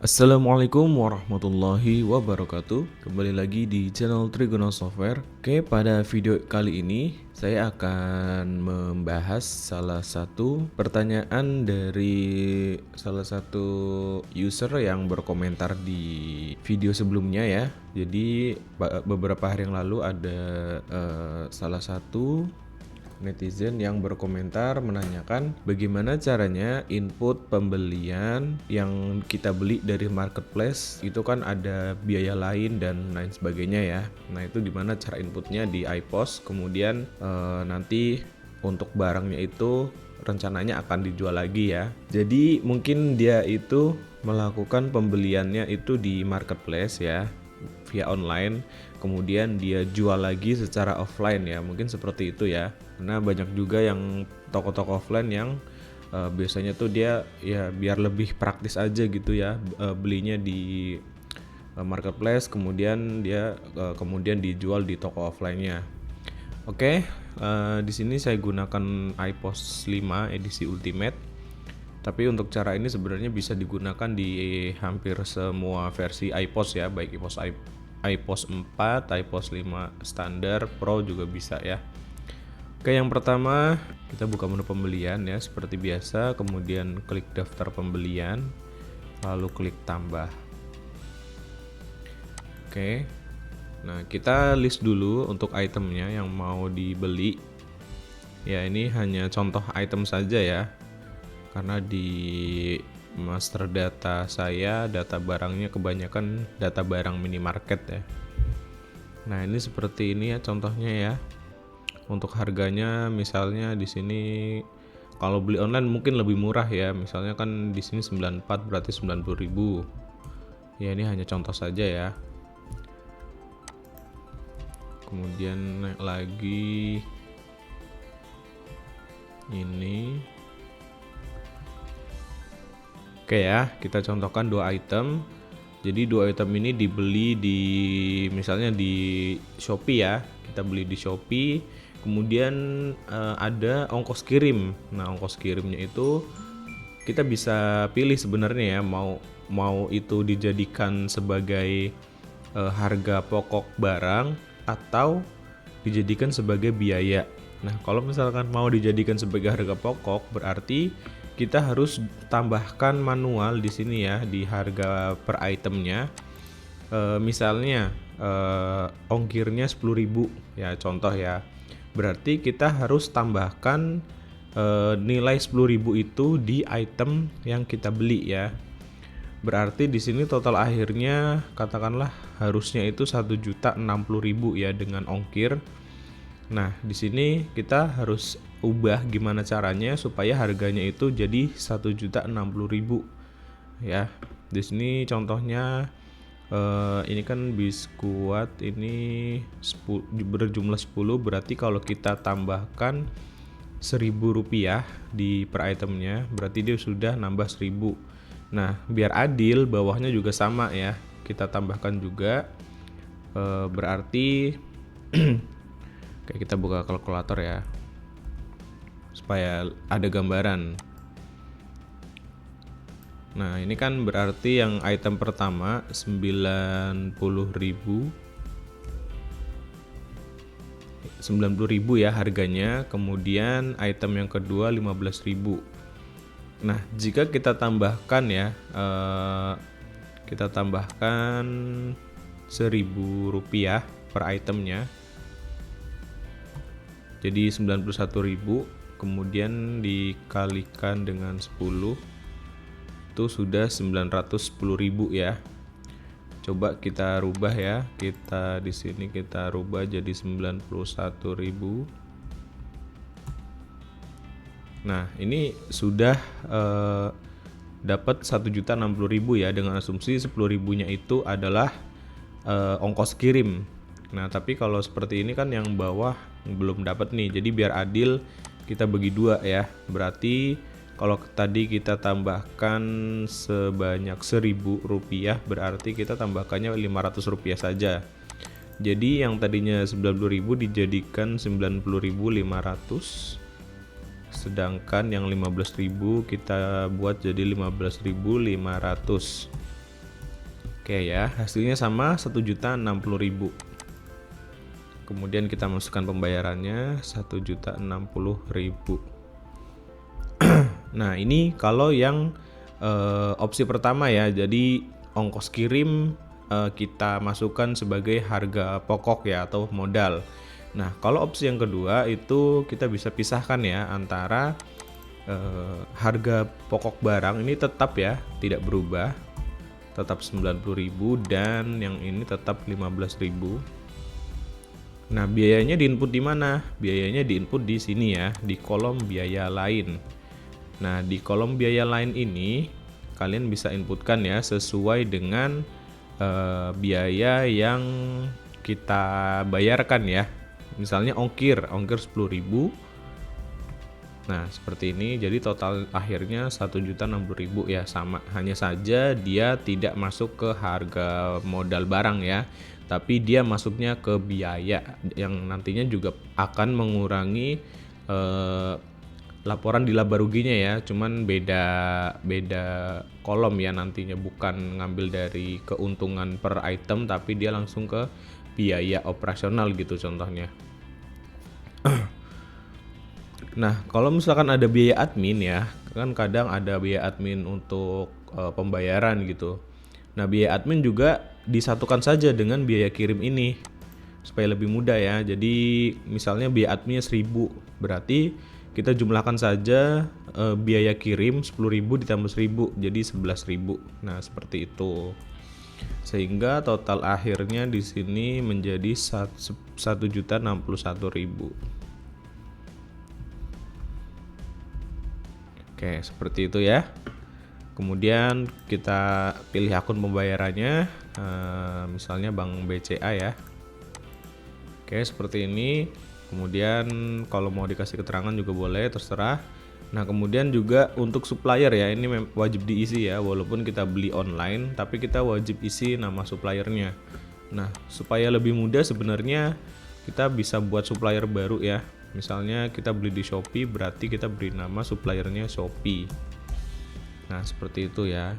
Assalamualaikum warahmatullahi wabarakatuh. Kembali lagi di channel Trigona Software. Oke, pada video kali ini saya akan membahas salah satu pertanyaan dari salah satu user yang berkomentar di video sebelumnya ya. Jadi beberapa hari yang lalu ada salah satu netizen yang berkomentar menanyakan bagaimana caranya input pembelian yang kita beli dari marketplace itu kan ada biaya lain dan lain sebagainya ya. Nah itu gimana cara inputnya di iPOS, kemudian nanti untuk barangnya itu rencananya akan dijual lagi ya. Jadi mungkin dia itu melakukan pembeliannya itu di marketplace ya, via online, kemudian dia jual lagi secara offline ya, mungkin seperti itu ya. Karena banyak juga yang toko-toko offline yang biasanya tuh dia ya biar lebih praktis aja gitu ya, belinya di marketplace, kemudian dia kemudian dijual di toko offline-nya. Oke, di sini saya gunakan iPOS 5 edisi Ultimate. Tapi untuk cara ini sebenarnya bisa digunakan di hampir semua versi iPOS ya, baik iPOS 4, iPOS 5 standar, Pro juga bisa ya. Oke, yang pertama kita buka menu pembelian ya seperti biasa, kemudian klik daftar pembelian, lalu klik tambah. Oke, nah kita list dulu untuk itemnya yang mau dibeli. Ya ini hanya contoh item saja ya, karena di master data saya data barangnya kebanyakan data barang minimarket ya. Nah ini seperti ini ya contohnya ya. Untuk harganya misalnya di sini kalau beli online mungkin lebih murah ya. Misalnya kan di sini 94 berarti 90.000. Ya ini hanya contoh saja ya. Kemudian naik lagi ini. Oke ya, kita contohkan dua item. Jadi dua item ini dibeli di misalnya di Shopee ya. Kita beli di Shopee, kemudian ada ongkos kirim. Nah, ongkos kirimnya itu kita bisa pilih sebenarnya ya, mau itu dijadikan sebagai harga pokok barang atau dijadikan sebagai biaya. Nah, kalau misalkan mau dijadikan sebagai harga pokok, berarti kita harus tambahkan manual di sini ya, di harga per itemnya. Misalnya ongkirnya 10.000 ya, contoh ya. Berarti kita harus tambahkan nilai 10.000 itu di item yang kita beli ya. Berarti di sini total akhirnya katakanlah harusnya itu 1.060.000 ya dengan ongkir. Nah, di sini kita harus ubah gimana caranya supaya harganya itu jadi 1.060.000 ya. Di sini contohnya ini kan biskuit ini berjumlah 10, berarti kalau kita tambahkan Rp1.000 di per itemnya berarti dia sudah nambah 1.000. Nah, biar adil bawahnya juga sama ya, kita tambahkan juga berarti kayak kita buka kalkulator ya supaya ada gambaran. Nah ini kan berarti yang item pertama 90.000 ya harganya, kemudian item yang kedua 15.000. Nah jika kita tambahkan ya kita tambahkan Rp1.000 per itemnya, jadi 91.000, kemudian dikalikan dengan 10 itu sudah 910.000 ya. Coba kita rubah ya. Kita di sini kita rubah jadi 91.000. Nah, ini sudah dapat 1.060.000 ya, dengan asumsi 10.000-nya itu adalah ongkos kirim. Nah, tapi kalau seperti ini kan yang bawah belum dapat nih. Jadi biar adil kita bagi dua ya. Berarti kalau tadi kita tambahkan sebanyak Rp1.000, berarti kita tambahkannya Rp500 saja. Jadi yang tadinya 90.000 dijadikan 90.500. Sedangkan yang 15.000 kita buat jadi 15.500. Oke ya, hasilnya sama 1.060.000. Kemudian kita masukkan pembayarannya 1.060.000. Nah, ini kalau yang opsi pertama ya. Jadi ongkos kirim kita masukkan sebagai harga pokok ya atau modal. Nah, kalau opsi yang kedua itu kita bisa pisahkan ya antara harga pokok barang ini tetap ya, tidak berubah. Tetap 90.000 dan yang ini tetap 15.000. Nah, biayanya diinput di mana? Biayanya diinput di sini ya, di kolom biaya lain. Nah, di kolom biaya lain ini kalian bisa inputkan ya sesuai dengan biaya yang kita bayarkan ya. Misalnya ongkir 10.000. Nah, seperti ini. Jadi total akhirnya 1.060.000 ya, sama. Hanya saja dia tidak masuk ke harga modal barang ya, tapi dia masuknya ke biaya yang nantinya juga akan mengurangi laporan di laba ruginya ya, cuman beda kolom ya nantinya, bukan ngambil dari keuntungan per item tapi dia langsung ke biaya operasional gitu contohnya. Nah, kalau misalkan ada biaya admin ya, kan kadang ada biaya admin untuk pembayaran gitu. Nah, biaya admin juga disatukan saja dengan biaya kirim ini supaya lebih mudah ya. Jadi misalnya biaya adminnya 1.000, berarti kita jumlahkan saja biaya kirim 10.000 ditambah 1.000 jadi 11.000. Nah, seperti itu. Sehingga total akhirnya di sini menjadi 1.061.000. Oke, seperti itu ya. Kemudian kita pilih akun pembayarannya, misalnya Bank BCA ya. Oke, seperti ini. Kemudian kalau mau dikasih keterangan juga boleh, terserah. Nah, kemudian juga untuk supplier ya, ini wajib diisi ya, walaupun kita beli online, tapi kita wajib isi nama suppliernya. Nah, supaya lebih mudah sebenarnya kita bisa buat supplier baru ya. Misalnya kita beli di Shopee, berarti kita beri nama suppliernya Shopee. Nah, seperti itu ya.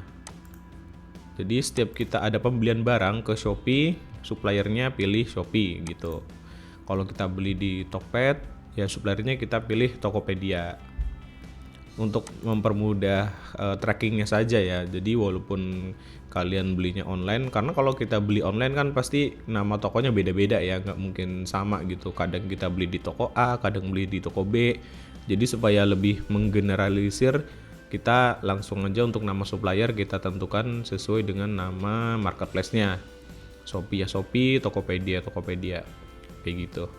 Jadi setiap kita ada pembelian barang ke Shopee, suppliernya pilih Shopee gitu. Kalau kita beli di Tokped, ya suppliernya kita pilih Tokopedia. Untuk mempermudah trackingnya saja ya. Jadi walaupun kalian belinya online, karena kalau kita beli online kan pasti nama tokonya beda-beda ya, nggak mungkin sama gitu. Kadang kita beli di toko A, kadang beli di toko B. Jadi supaya lebih menggeneralisir, kita langsung aja untuk nama supplier kita tentukan sesuai dengan nama marketplace-nya. Shopee ya Shopee, Tokopedia kayak gitu.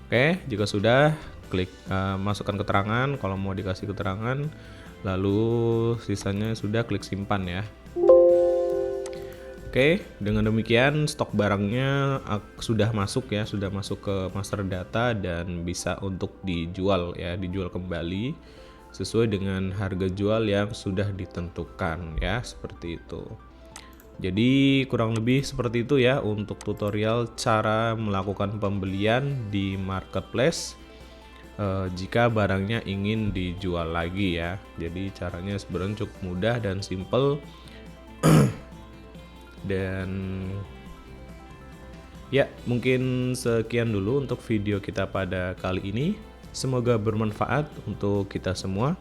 Oke, jika sudah, klik masukkan keterangan kalau mau dikasih keterangan, lalu sisanya sudah klik simpan ya. Oke, dengan demikian stok barangnya sudah masuk ya, sudah masuk ke master data dan bisa untuk dijual ya, dijual kembali sesuai dengan harga jual yang sudah ditentukan ya, seperti itu. Jadi kurang lebih seperti itu ya untuk tutorial cara melakukan pembelian di marketplace jika barangnya ingin dijual lagi ya. Jadi caranya sebenarnya cukup mudah dan simple. Dan ya, mungkin sekian dulu untuk video kita pada kali ini. Semoga bermanfaat untuk kita semua.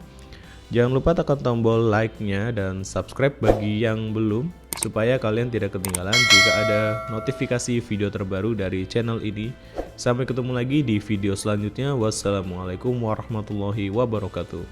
Jangan lupa tekan tombol like-nya dan subscribe bagi yang belum, supaya kalian tidak ketinggalan jika ada notifikasi video terbaru dari channel ini. Sampai ketemu lagi di video selanjutnya. Wassalamualaikum warahmatullahi wabarakatuh.